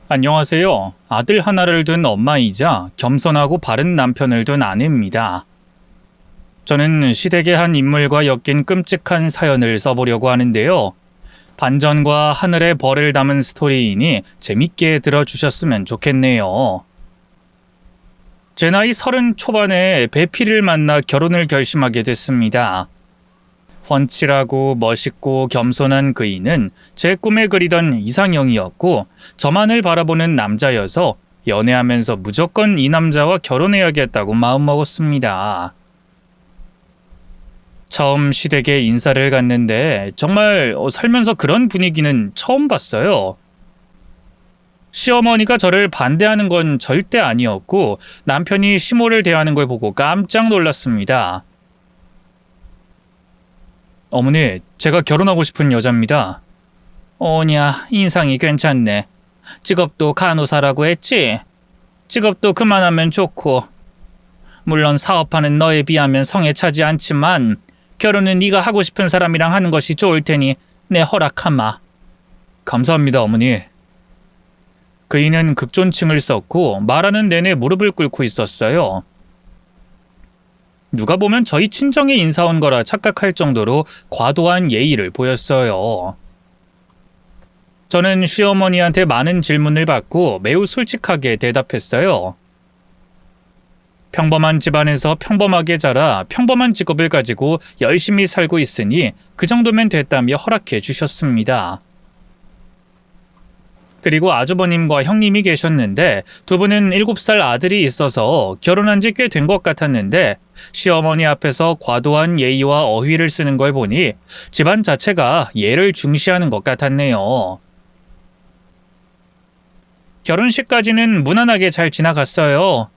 안녕하세요. 아들 하나를 둔 엄마이자 겸손하고 바른 남편을 둔 아내입니다. 저는 시댁의 한 인물과 엮인 끔찍한 사연을 써보려고 하는데요. 반전과 하늘의 벌을 담은 스토리이니 재밌게 들어주셨으면 좋겠네요. 제 나이 30 초반에 배필을 만나 결혼을 결심하게 됐습니다. 훤칠하고 멋있고 겸손한 그이는 제 꿈에 그리던 이상형이었고 저만을 바라보는 남자여서 연애하면서 무조건 이 남자와 결혼해야겠다고 마음먹었습니다. 처음 시댁에 인사를 갔는데 정말 살면서 그런 분위기는 처음 봤어요. 시어머니가 저를 반대하는 건 절대 아니었고 남편이 시모를 대하는 걸 보고 깜짝 놀랐습니다. 어머니, 제가 결혼하고 싶은 여자입니다. 오냐, 인상이 괜찮네. 직업도 간호사라고 했지? 직업도 그만하면 좋고. 물론 사업하는 너에 비하면 성에 차지 않지만 결혼은 네가 하고 싶은 사람이랑 하는 것이 좋을 테니 내 허락하마. 감사합니다, 어머니. 그이는 극존칭을 썼고 말하는 내내 무릎을 꿇고 있었어요. 누가 보면 저희 친정에 인사 온 거라 착각할 정도로 과도한 예의를 보였어요. 저는 시어머니한테 많은 질문을 받고 매우 솔직하게 대답했어요. 평범한 집안에서 평범하게 자라 평범한 직업을 가지고 열심히 살고 있으니 그 정도면 됐다며 허락해 주셨습니다. 그리고 아주버님과 형님이 계셨는데 두 분은 7살 아들이 있어서 결혼한 지 꽤 된 것 같았는데 시어머니 앞에서 과도한 예의와 어휘를 쓰는 걸 보니 집안 자체가 예를 중시하는 것 같았네요. 결혼식까지는 무난하게 잘 지나갔어요.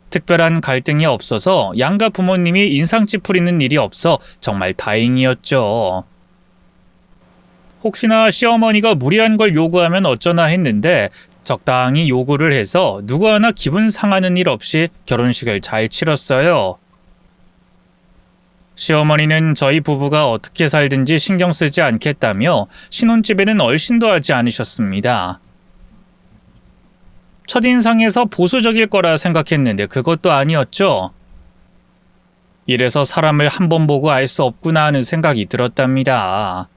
특별한 갈등이 없어서 양가 부모님이 인상 찌푸리는 일이 없어 정말 다행이었죠. 혹시나 시어머니가 무리한 걸 요구하면 어쩌나 했는데 적당히 요구를 해서 누구 하나 기분 상하는 일 없이 결혼식을 잘 치렀어요. 시어머니는 저희 부부가 어떻게 살든지 신경 쓰지 않겠다며 신혼집에는 얼씬도 하지 않으셨습니다. 첫인상에서 보수적일 거라 생각했는데 그것도 아니었죠. 이래서 사람을 한 번 보고 알 수 없구나 하는 생각이 들었답니다.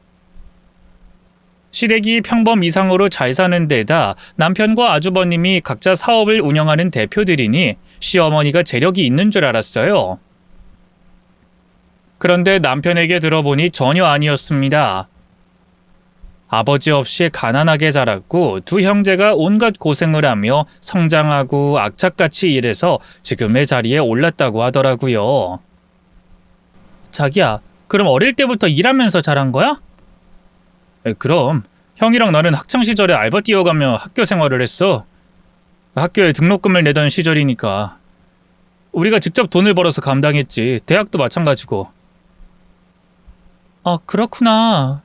시댁이 평범 이상으로 잘 사는 데다 남편과 아주버님이 각자 사업을 운영하는 대표들이니 시어머니가 재력이 있는 줄 알았어요. 그런데 남편에게 들어보니 전혀 아니었습니다. 아버지 없이 가난하게 자랐고 두 형제가 온갖 고생을 하며 성장하고 악착같이 일해서 지금의 자리에 올랐다고 하더라고요. 자기야, 그럼 어릴 때부터 일하면서 자란 거야? 그럼 형이랑 나는 학창시절에 알바 뛰어가며 학교 생활을 했어. 학교에 등록금을 내던 시절이니까. 우리가 직접 돈을 벌어서 감당했지. 대학도 마찬가지고. 그렇구나.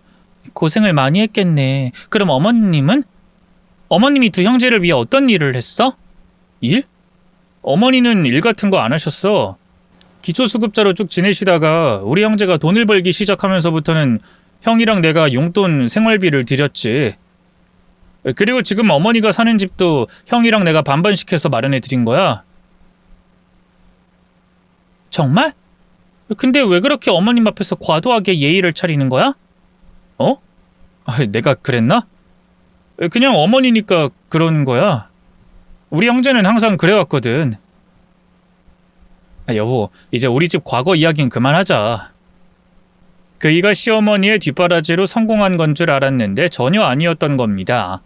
고생을 많이 했겠네. 그럼 어머님은? 어머님이 두 형제를 위해 어떤 일을 했어? 일? 어머니는 일 같은 거 안 하셨어. 기초수급자로 쭉 지내시다가 우리 형제가 돈을 벌기 시작하면서부터는 형이랑 내가 용돈 생활비를 드렸지. 그리고 지금 어머니가 사는 집도 형이랑 내가 반반 시켜서 마련해 드린 거야. 정말? 근데 왜 그렇게 어머님 앞에서 과도하게 예의를 차리는 거야? 내가 그랬나? 그냥 어머니니까 그런 거야. 우리 형제는 항상 그래왔거든. 여보, 이제 우리 집 과거 이야기는 그만하자. 그이가 시어머니의 뒷바라지로 성공한 건 줄 알았는데 전혀 아니었던 겁니다.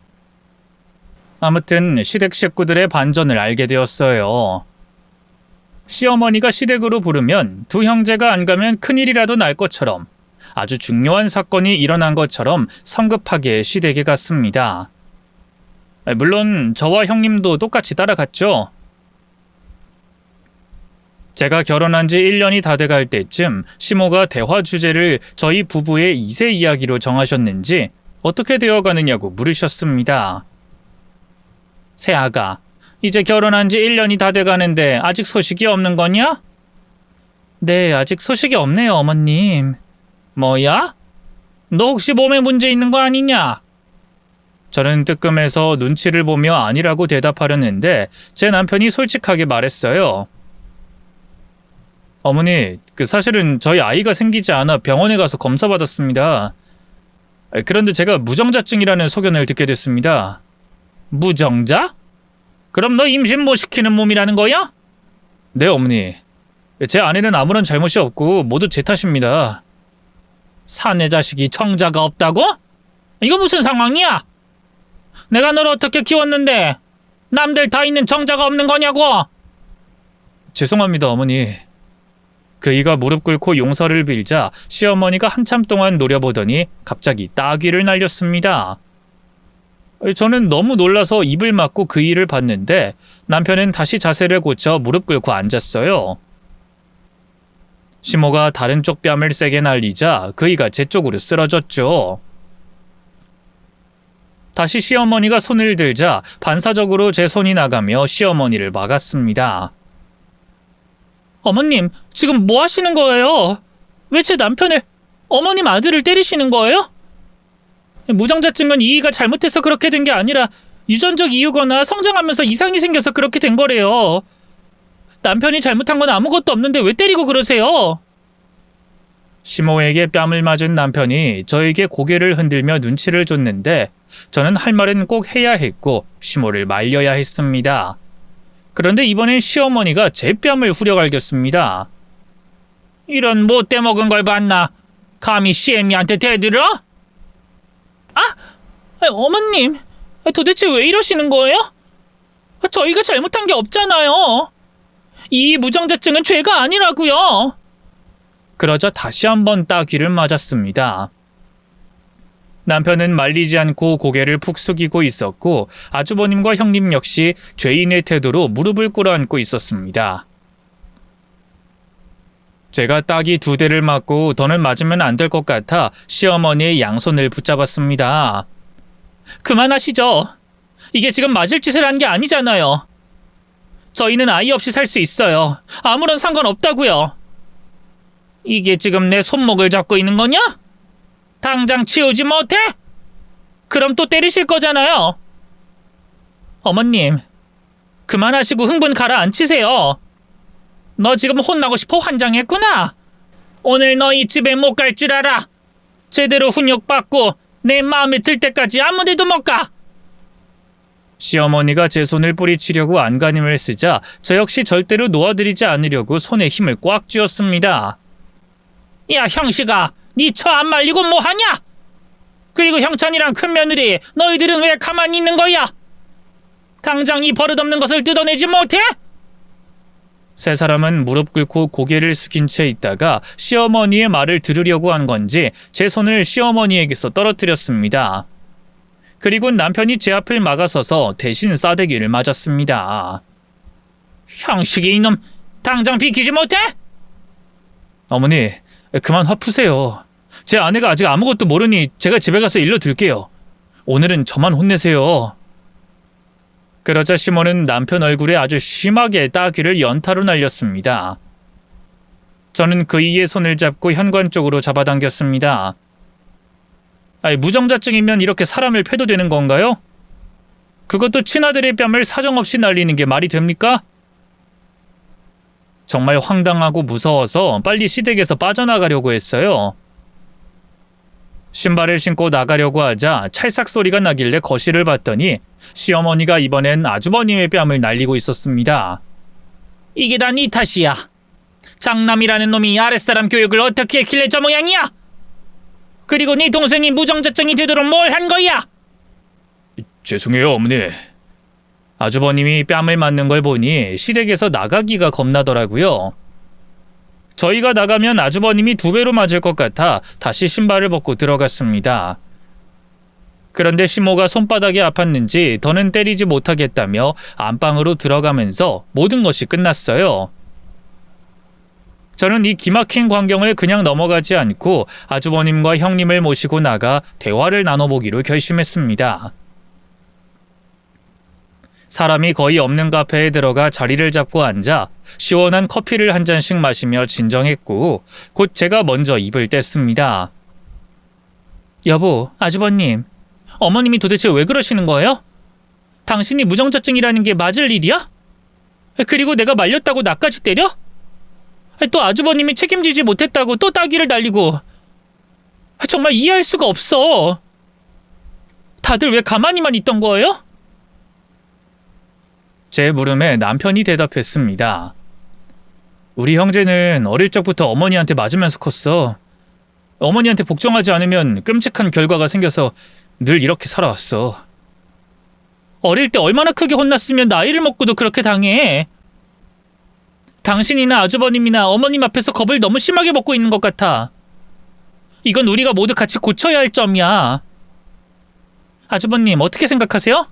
아무튼 시댁 식구들의 반전을 알게 되었어요. 시어머니가 시댁으로 부르면 두 형제가 안 가면 큰일이라도 날 것처럼 아주 중요한 사건이 일어난 것처럼 성급하게 시댁에 갔습니다. 물론 저와 형님도 똑같이 따라갔죠. 제가 결혼한 지 1년이 다 돼갈 때쯤 시모가 대화 주제를 저희 부부의 2세 이야기로 정하셨는지 어떻게 되어가느냐고 물으셨습니다. 새아가, 이제 결혼한 지 1년이 다 돼가는데 아직 소식이 없는 거냐? 네, 아직 소식이 없네요, 어머님. 뭐야? 너 혹시 몸에 문제 있는 거 아니냐? 저는 뜨끔해서 눈치를 보며 아니라고 대답하려는데 제 남편이 솔직하게 말했어요. 어머니, 사실은 저희 아이가 생기지 않아 병원에 가서 검사 받았습니다. 그런데 제가 무정자증이라는 소견을 듣게 됐습니다. 무정자? 그럼 너 임신 못 시키는 몸이라는 거야? 네, 어머니. 제 아내는 아무런 잘못이 없고 모두 제 탓입니다. 사내 자식이 정자가 없다고? 이거 무슨 상황이야? 내가 너를 어떻게 키웠는데 남들 다 있는 정자가 없는 거냐고? 죄송합니다, 어머니. 그이가 무릎 꿇고 용서를 빌자 시어머니가 한참 동안 노려보더니 갑자기 따귀를 날렸습니다. 저는 너무 놀라서 입을 막고 그이를 봤는데 남편은 다시 자세를 고쳐 무릎 꿇고 앉았어요. 시모가 다른 쪽 뺨을 세게 날리자 그이가 제 쪽으로 쓰러졌죠. 다시 시어머니가 손을 들자 반사적으로 제 손이 나가며 시어머니를 막았습니다. 어머님, 지금 뭐 하시는 거예요? 왜 제 남편을, 어머님 아들을 때리시는 거예요? 무정자증은 이이가 잘못해서 그렇게 된 게 아니라 유전적 이유거나 성장하면서 이상이 생겨서 그렇게 된 거래요. 남편이 잘못한 건 아무것도 없는데 왜 때리고 그러세요? 시모에게 뺨을 맞은 남편이 저에게 고개를 흔들며 눈치를 줬는데 저는 할 말은 꼭 해야 했고 시모를 말려야 했습니다. 그런데 이번엔 시어머니가 제 뺨을 후려갈겼습니다. 이런 못돼 먹은 걸 봤나? 감히 시애미한테 대들어? 어머님, 도대체 왜 이러시는 거예요? 저희가 잘못한 게 없잖아요. 이 무정자증은 죄가 아니라고요. 그러자 다시 한번 따귀를 맞았습니다. 남편은 말리지 않고 고개를 푹 숙이고 있었고 아주버님과 형님 역시 죄인의 태도로 무릎을 꿇어앉고 있었습니다. 제가 따귀 2대를 맞고 더는 맞으면 안 될 것 같아 시어머니의 양손을 붙잡았습니다. 그만하시죠. 이게 지금 맞을 짓을 한 게 아니잖아요. 저희는 아이 없이 살 수 있어요. 아무런 상관없다고요. 이게 지금 내 손목을 잡고 있는 거냐? 당장 치우지 못해? 그럼 또 때리실 거잖아요. 어머님, 그만하시고 흥분 가라앉히세요. 너 지금 혼나고 싶어 환장했구나. 오늘 너희 집에 못 갈 줄 알아. 제대로 훈육받고 내 마음에 들 때까지 아무 데도 못 가. 시어머니가 제 손을 뿌리치려고 안간힘을 쓰자 저 역시 절대로 놓아드리지 않으려고 손에 힘을 꽉 쥐었습니다. 야, 형씨가 니 처 안 말리고 뭐하냐? 그리고 형찬이랑 큰며느리 너희들은 왜 가만히 있는 거야? 당장 이 버릇없는 것을 뜯어내지 못해? 세 사람은 무릎 꿇고 고개를 숙인 채 있다가 시어머니의 말을 들으려고 한 건지 제 손을 시어머니에게서 떨어뜨렸습니다. 그리고 남편이 제 앞을 막아서서 대신 싸대기를 맞았습니다. 형식이 이놈, 당장 비키지 못해? 어머니, 그만 화 푸세요. 제 아내가 아직 아무것도 모르니 제가 집에 가서 일러둘게요. 오늘은 저만 혼내세요. 그러자 시모는 남편 얼굴에 아주 심하게 따귀를 연타로 날렸습니다. 저는 그이의 손을 잡고 현관 쪽으로 잡아당겼습니다. 무정자증이면 이렇게 사람을 패도 되는 건가요? 그것도 친아들의 뺨을 사정없이 날리는 게 말이 됩니까? 정말 황당하고 무서워서 빨리 시댁에서 빠져나가려고 했어요. 신발을 신고 나가려고 하자 찰싹 소리가 나길래 거실을 봤더니 시어머니가 이번엔 아주버님의 뺨을 날리고 있었습니다. 이게 다 네 탓이야. 장남이라는 놈이 아랫사람 교육을 어떻게 했길래 저 모양이야? 그리고 네 동생이 무정자증이 되도록 뭘 한 거야? 죄송해요, 어머니. 아주버님이 뺨을 맞는 걸 보니 시댁에서 나가기가 겁나더라고요. 저희가 나가면 아주버님이 2배로 맞을 것 같아 다시 신발을 벗고 들어갔습니다. 그런데 시모가 손바닥이 아팠는지 더는 때리지 못하겠다며 안방으로 들어가면서 모든 것이 끝났어요. 저는 이 기막힌 광경을 그냥 넘어가지 않고 아주버님과 형님을 모시고 나가 대화를 나눠보기로 결심했습니다. 사람이 거의 없는 카페에 들어가 자리를 잡고 앉아 시원한 커피를 한 잔씩 마시며 진정했고 곧 제가 먼저 입을 뗐습니다. 여보, 아주버님, 어머님이 도대체 왜 그러시는 거예요? 당신이 무정자증이라는 게 맞을 일이야? 그리고 내가 말렸다고 나까지 때려? 또 아주버님이 책임지지 못했다고 또 따귀를 날리고. 정말 이해할 수가 없어. 다들 왜 가만히만 있던 거예요? 제 물음에 남편이 대답했습니다. 우리 형제는 어릴 적부터 어머니한테 맞으면서 컸어. 어머니한테 복종하지 않으면 끔찍한 결과가 생겨서 늘 이렇게 살아왔어. 어릴 때 얼마나 크게 혼났으면 나이를 먹고도 그렇게 당해. 당신이나 아주버님이나 어머님 앞에서 겁을 너무 심하게 먹고 있는 것 같아. 이건 우리가 모두 같이 고쳐야 할 점이야. 아주버님, 어떻게 생각하세요?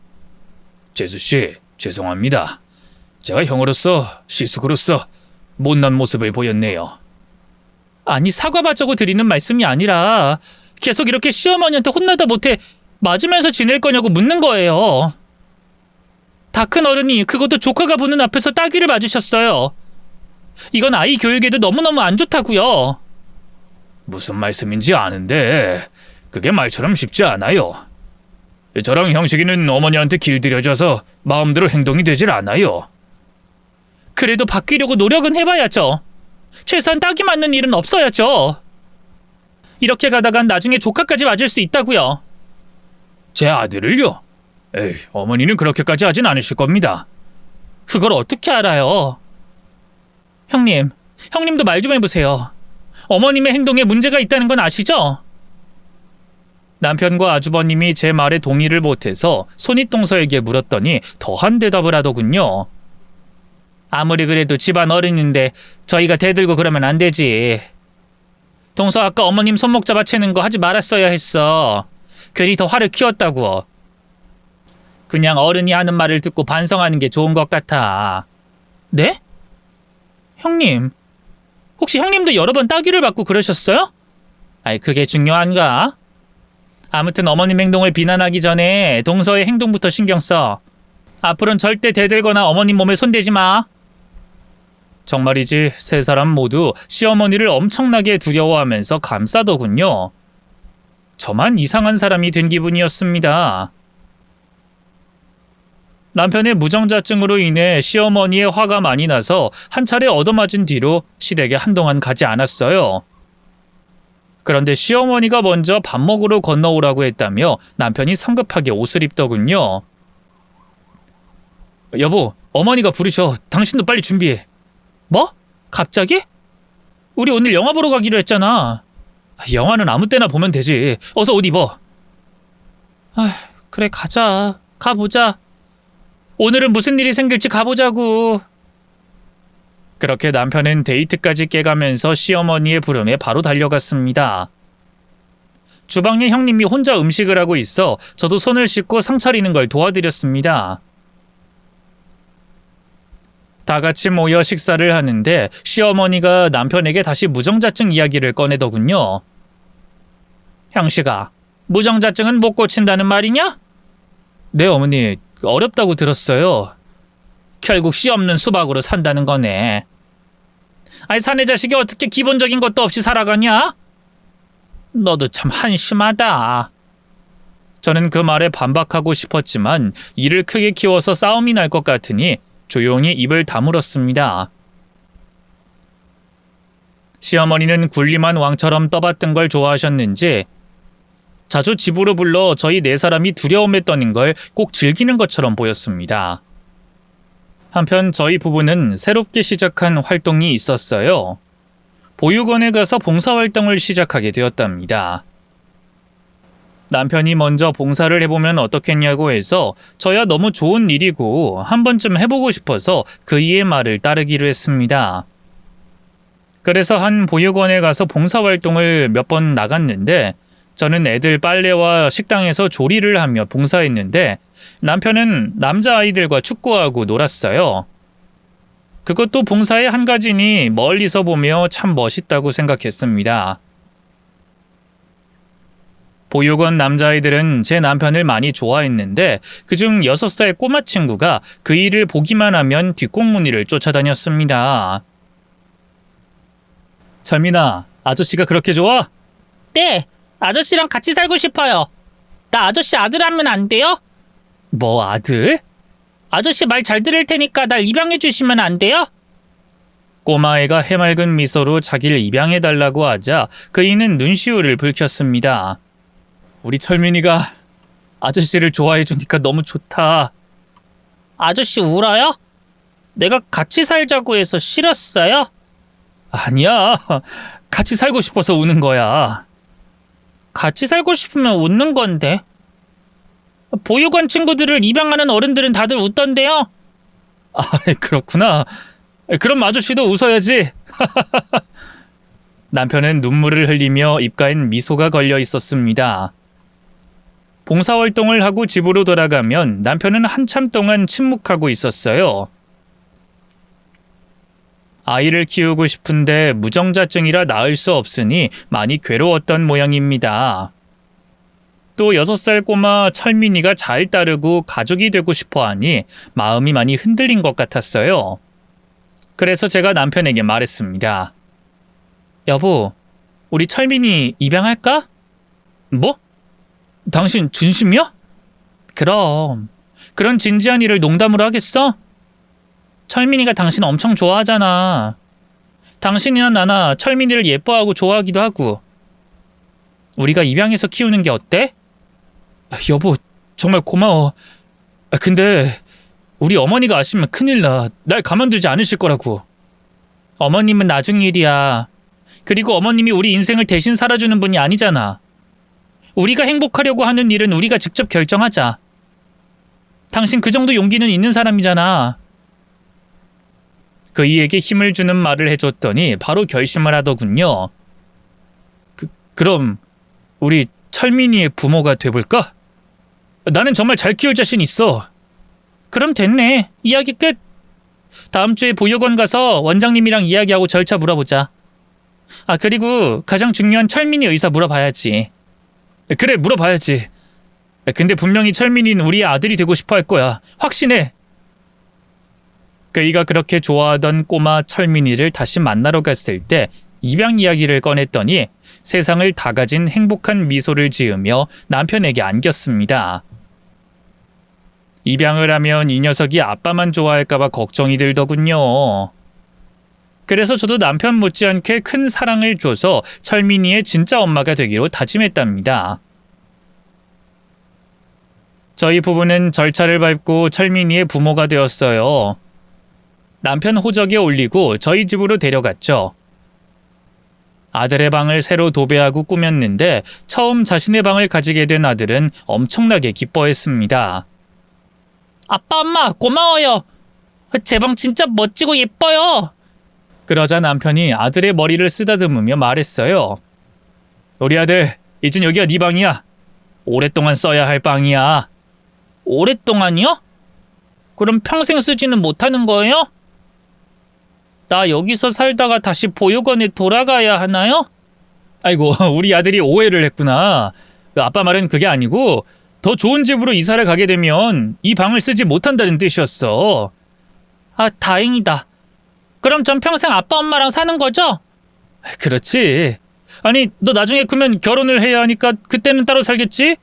재수씨, 죄송합니다. 제가 형으로서, 시숙으로서 못난 모습을 보였네요. 아니, 사과받자고 드리는 말씀이 아니라 계속 이렇게 시어머니한테 혼나다 못해 맞으면서 지낼 거냐고 묻는 거예요. 다 큰 어른이, 그것도 조카가 보는 앞에서 따귀를 맞으셨어요. 이건 아이 교육에도 너무너무 안 좋다고요. 무슨 말씀인지 아는데 그게 말처럼 쉽지 않아요. 저랑 형식이는 어머니한테 길들여져서 마음대로 행동이 되질 않아요. 그래도 바뀌려고 노력은 해봐야죠. 최소한 따귀 맞는 일은 없어야죠. 이렇게 가다간 나중에 조카까지 맞을 수 있다고요. 제 아들을요? 에이, 어머니는 그렇게까지 하진 않으실 겁니다. 그걸 어떻게 알아요? 형님도 말 좀 해보세요. 어머님의 행동에 문제가 있다는 건 아시죠? 남편과 아주버님이 제 말에 동의를 못해서 손윗동서에게 물었더니 더한 대답을 하더군요. 아무리 그래도 집안 어른인데 저희가 대들고 그러면 안 되지. 동서 아까 어머님 손목 잡아채는 거 하지 말았어야 했어. 괜히 더 화를 키웠다고. 그냥 어른이 하는 말을 듣고 반성하는 게 좋은 것 같아. 네? 형님, 혹시 형님도 여러 번 따귀를 받고 그러셨어요? 아이, 그게 중요한가? 아무튼 어머님 행동을 비난하기 전에 동서의 행동부터 신경 써. 앞으로는 절대 대들거나 어머님 몸에 손대지 마. 정말이지 세 사람 모두 시어머니를 엄청나게 두려워하면서 감싸더군요. 저만 이상한 사람이 된 기분이었습니다. 남편의 무정자증으로 인해 시어머니의 화가 많이 나서 한 차례 얻어맞은 뒤로 시댁에 한동안 가지 않았어요. 그런데 시어머니가 먼저 밥 먹으러 건너오라고 했다며 남편이 성급하게 옷을 입더군요. 여보, 어머니가 부르셔. 당신도 빨리 준비해. 뭐? 갑자기? 우리 오늘 영화 보러 가기로 했잖아. 영화는 아무 때나 보면 되지. 어서 옷 입어. 그래, 가자. 가보자. 오늘은 무슨 일이 생길지 가보자고. 그렇게 남편은 데이트까지 깨가면서 시어머니의 부름에 바로 달려갔습니다. 주방에 형님이 혼자 음식을 하고 있어 저도 손을 씻고 상 차리는 걸 도와드렸습니다. 다 같이 모여 식사를 하는데 시어머니가 남편에게 다시 무정자증 이야기를 꺼내더군요. 형씨가, 무정자증은 못 고친다는 말이냐? 네, 어머니. 어렵다고 들었어요. 결국 씨 없는 수박으로 산다는 거네. 아니, 사내 자식이 어떻게 기본적인 것도 없이 살아가냐? 너도 참 한심하다. 저는 그 말에 반박하고 싶었지만 이를 크게 키워서 싸움이 날 것 같으니 조용히 입을 다물었습니다. 시어머니는 군림한 왕처럼 떠받든 걸 좋아하셨는지 자주 집으로 불러 저희 네 사람이 두려움에 떠는 걸 꼭 즐기는 것처럼 보였습니다. 한편 저희 부부는 새롭게 시작한 활동이 있었어요. 보육원에 가서 봉사활동을 시작하게 되었답니다. 남편이 먼저 봉사를 해보면 어떻겠냐고 해서 저야 너무 좋은 일이고 한 번쯤 해보고 싶어서 그이의 말을 따르기로 했습니다. 그래서 한 보육원에 가서 봉사활동을 몇 번 나갔는데 저는 애들 빨래와 식당에서 조리를 하며 봉사했는데 남편은 남자아이들과 축구하고 놀았어요. 그것도 봉사의 한 가지니 멀리서 보며 참 멋있다고 생각했습니다. 보육원 남자아이들은 제 남편을 많이 좋아했는데 그중 6살 꼬마 친구가 그 일을 보기만 하면 뒷공무니를 쫓아다녔습니다. 철민아, 아저씨가 그렇게 좋아? 네, 아저씨랑 같이 살고 싶어요. 나 아저씨 아들 하면 안 돼요? 뭐 아들? 아저씨 말 잘 들을 테니까 날 입양해 주시면 안 돼요? 꼬마애가 해맑은 미소로 자기를 입양해달라고 하자 그이는 눈시울을 붉혔습니다. 우리 철민이가 아저씨를 좋아해주니까 너무 좋다. 아저씨 울어요? 내가 같이 살자고 해서 싫었어요? 아니야, 같이 살고 싶어서 우는 거야. 같이 살고 싶으면 웃는 건데. 보육원 친구들을 입양하는 어른들은 다들 웃던데요? 아, 그렇구나. 그럼 아저씨도 웃어야지. 남편은 눈물을 흘리며 입가엔 미소가 걸려 있었습니다. 봉사활동을 하고 집으로 돌아가면 남편은 한참 동안 침묵하고 있었어요. 아이를 키우고 싶은데 무정자증이라 낳을 수 없으니 많이 괴로웠던 모양입니다. 또 6살 꼬마 철민이가 잘 따르고 가족이 되고 싶어 하니 마음이 많이 흔들린 것 같았어요. 그래서 제가 남편에게 말했습니다. 여보, 우리 철민이 입양할까? 뭐? 당신 진심이야? 그럼. 그런 진지한 일을 농담으로 하겠어? 철민이가 당신 엄청 좋아하잖아. 당신이나 나나 철민이를 예뻐하고 좋아하기도 하고. 우리가 입양해서 키우는 게 어때? 여보, 정말 고마워. 근데 우리 어머니가 아시면 큰일 나. 날 가만두지 않으실 거라고. 어머님은 나중 일이야. 그리고 어머님이 우리 인생을 대신 살아주는 분이 아니잖아. 우리가 행복하려고 하는 일은 우리가 직접 결정하자. 당신 그 정도 용기는 있는 사람이잖아. 그이에게 힘을 주는 말을 해줬더니 바로 결심을 하더군요. 그럼 우리 철민이의 부모가 돼볼까? 나는 정말 잘 키울 자신 있어. 그럼 됐네. 이야기 끝. 다음 주에 보육원 가서 원장님이랑 이야기하고 절차 물어보자. 아, 그리고 가장 중요한 철민이 의사 물어봐야지. 그래, 물어봐야지. 근데 분명히 철민이는 우리의 아들이 되고 싶어 할 거야. 확신해. 그이가 그렇게 좋아하던 꼬마 철민이를 다시 만나러 갔을 때 입양 이야기를 꺼냈더니 세상을 다 가진 행복한 미소를 지으며 남편에게 안겼습니다. 입양을 하면 이 녀석이 아빠만 좋아할까봐 걱정이 들더군요. 그래서 저도 남편 못지않게 큰 사랑을 줘서 철민이의 진짜 엄마가 되기로 다짐했답니다. 저희 부부는 절차를 밟고 철민이의 부모가 되었어요. 남편 호적에 올리고 저희 집으로 데려갔죠. 아들의 방을 새로 도배하고 꾸몄는데 처음 자신의 방을 가지게 된 아들은 엄청나게 기뻐했습니다. 아빠, 엄마, 고마워요. 제 방 진짜 멋지고 예뻐요. 그러자 남편이 아들의 머리를 쓰다듬으며 말했어요. 우리 아들, 이젠 여기가 네 방이야. 오랫동안 써야 할 방이야. 오랫동안이요? 그럼 평생 쓰지는 못하는 거예요? 나 여기서 살다가 다시 보육원에 돌아가야 하나요? 아이고, 우리 아들이 오해를 했구나. 아빠 말은 그게 아니고 더 좋은 집으로 이사를 가게 되면 이 방을 쓰지 못한다는 뜻이었어. 아, 다행이다. 그럼 전 평생 아빠 엄마랑 사는 거죠? 그렇지. 아니, 너 나중에 크면 결혼을 해야 하니까 그때는 따로 살겠지?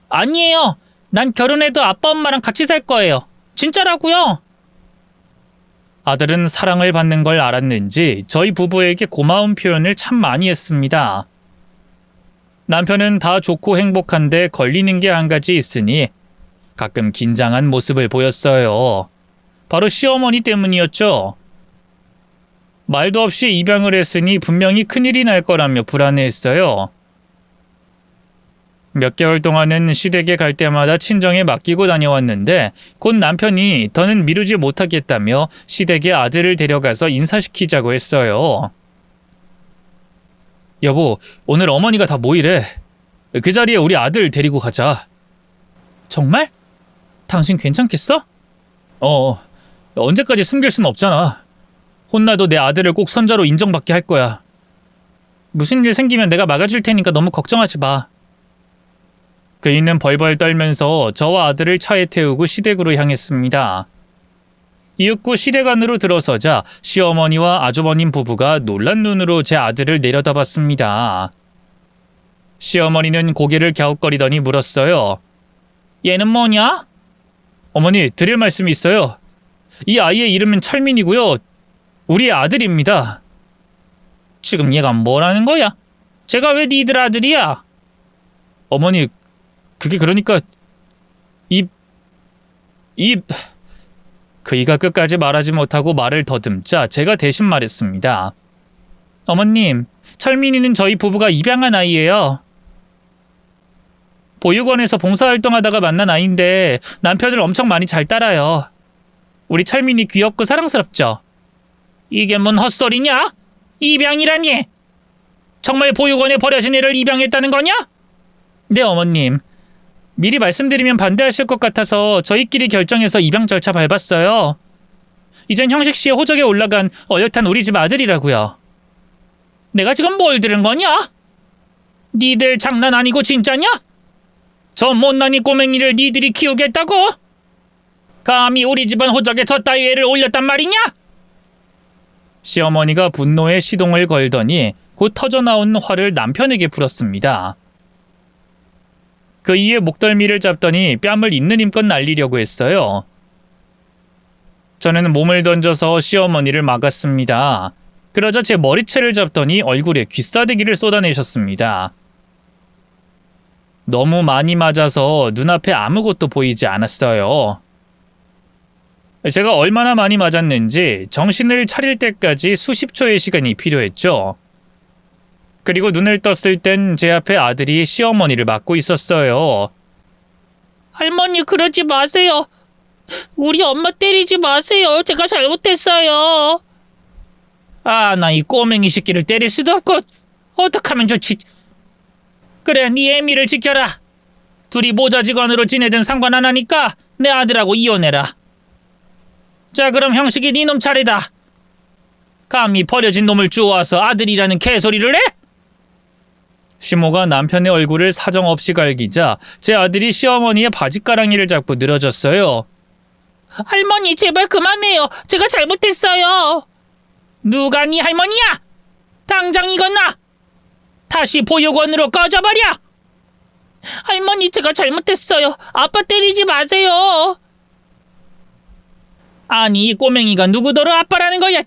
아니에요. 난 결혼해도 아빠 엄마랑 같이 살 거예요. 진짜라고요. 아들은 사랑을 받는 걸 알았는지 저희 부부에게 고마운 표현을 참 많이 했습니다. 남편은 다 좋고 행복한데 걸리는 게 한 가지 있으니 가끔 긴장한 모습을 보였어요. 바로 시어머니 때문이었죠. 말도 없이 입양을 했으니 분명히 큰일이 날 거라며 불안해했어요. 몇 개월 동안은 시댁에 갈 때마다 친정에 맡기고 다녀왔는데 곧 남편이 더는 미루지 못하겠다며 시댁에 아들을 데려가서 인사시키자고 했어요. 여보, 오늘 어머니가 다 모이래. 그 자리에 우리 아들 데리고 가자. 정말? 당신 괜찮겠어? 언제까지 숨길 순 없잖아. 혼나도 내 아들을 꼭 손자로 인정받게 할 거야. 무슨 일 생기면 내가 막아줄 테니까 너무 걱정하지 마. 그이는 벌벌 떨면서 저와 아들을 차에 태우고 시댁으로 향했습니다. 이윽고 시댁 안으로 들어서자 시어머니와 아주버님 부부가 놀란 눈으로 제 아들을 내려다봤습니다. 시어머니는 고개를 갸웃거리더니 물었어요. 얘는 뭐냐? 어머니, 드릴 말씀이 있어요. 이 아이의 이름은 철민이고요. 우리의 아들입니다. 지금 얘가 뭐라는 거야? 제가 왜 니들 아들이야? 어머니, 그게 그러니까 그이가 끝까지 말하지 못하고 말을 더듬자 제가 대신 말했습니다. 어머님, 철민이는 저희 부부가 입양한 아이예요. 보육원에서 봉사활동하다가 만난 아이인데 남편을 엄청 많이 잘 따라요. 우리 철민이 귀엽고 사랑스럽죠? 이게 뭔 헛소리냐? 입양이라니? 정말 보육원에 버려진 애를 입양했다는 거냐? 네, 어머님. 미리 말씀드리면 반대하실 것 같아서 저희끼리 결정해서 입양 절차 밟았어요. 이젠 형식 씨의 호적에 올라간 어엿한 우리 집 아들이라고요. 내가 지금 뭘 들은 거냐? 니들 장난 아니고 진짜냐? 저 못난이 꼬맹이를 니들이 키우겠다고? 감히 우리 집안 호적에 저 따위 애를 올렸단 말이냐? 시어머니가 분노에 시동을 걸더니 곧 터져나온 화를 남편에게 풀었습니다. 그 이에 목덜미를 잡더니 뺨을 있는 힘껏 날리려고 했어요. 저는 몸을 던져서 시어머니를 막았습니다. 그러자 제 머리채를 잡더니 얼굴에 귀싸대기를 쏟아내셨습니다. 너무 많이 맞아서 눈앞에 아무것도 보이지 않았어요. 제가 얼마나 많이 맞았는지 정신을 차릴 때까지 수십 초의 시간이 필요했죠. 그리고 눈을 떴을 땐 제 앞에 아들이 시어머니를 맞고 있었어요. 할머니 그러지 마세요. 우리 엄마 때리지 마세요. 제가 잘못했어요. 아, 나 이 꼬맹이 새끼를 때릴 수도 없고 어떡하면 좋지. 그래, 네 애미를 지켜라. 둘이 모자직원으로 지내든 상관 안 하니까 내 아들하고 이혼해라. 자, 그럼 형식이 네 놈 차례다. 감히 버려진 놈을 주워와서 아들이라는 개소리를 해? 시모가 남편의 얼굴을 사정없이 갈기자 제 아들이 시어머니의 바짓가랑이를 잡고 늘어졌어요. 할머니 제발 그만해요. 제가 잘못했어요. 누가 네 할머니야? 당장 이건 나. 다시 보육원으로 꺼져버려. 할머니 제가 잘못했어요. 아빠 때리지 마세요. 아니 이 꼬맹이가 누구더러 아빠라는 거야.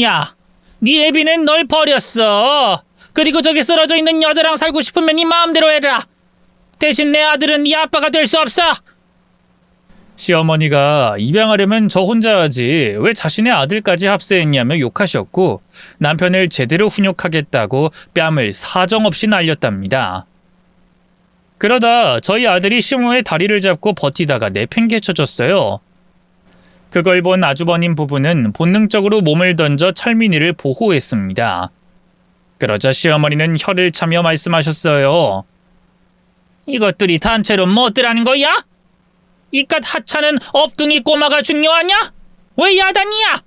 야, 네 애비는 널 버렸어. 그리고 저기 쓰러져 있는 여자랑 살고 싶으면 네 마음대로 해라. 대신 내 아들은 네 아빠가 될 수 없어. 시어머니가 입양하려면 저 혼자 하지 왜 자신의 아들까지 합세했냐며 욕하셨고 남편을 제대로 훈육하겠다고 뺨을 사정없이 날렸답니다. 그러다 저희 아들이 시모의 다리를 잡고 버티다가 내팽개쳐졌어요. 그걸 본 아주버님 부부는 본능적으로 몸을 던져 철민이를 보호했습니다. 그러자 시어머니는 혀를 차며 말씀하셨어요. 이것들이 단체로 뭐더라는 거야? 이깟 하찮은 업둥이 꼬마가 중요하냐? 왜 야단이야?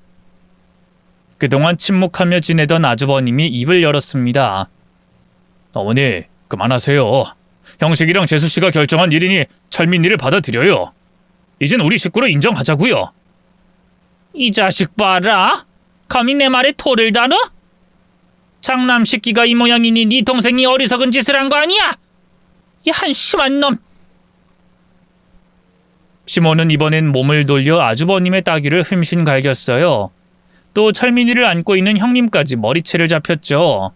그동안 침묵하며 지내던 아주버님이 입을 열었습니다. 어머니, 그만하세요. 형식이랑 재수씨가 결정한 일이니 철민이를 받아들여요. 이젠 우리 식구로 인정하자고요. 이 자식 봐라. 감히 내 말에 토를 다뤄? 장남 새끼가 이 모양이니 네 동생이 어리석은 짓을 한 거 아니야? 이 한심한 놈. 시모는 이번엔 몸을 돌려 아주버님의 따귀를 흠씬 갈겼어요. 또 철민이를 안고 있는 형님까지 머리채를 잡혔죠.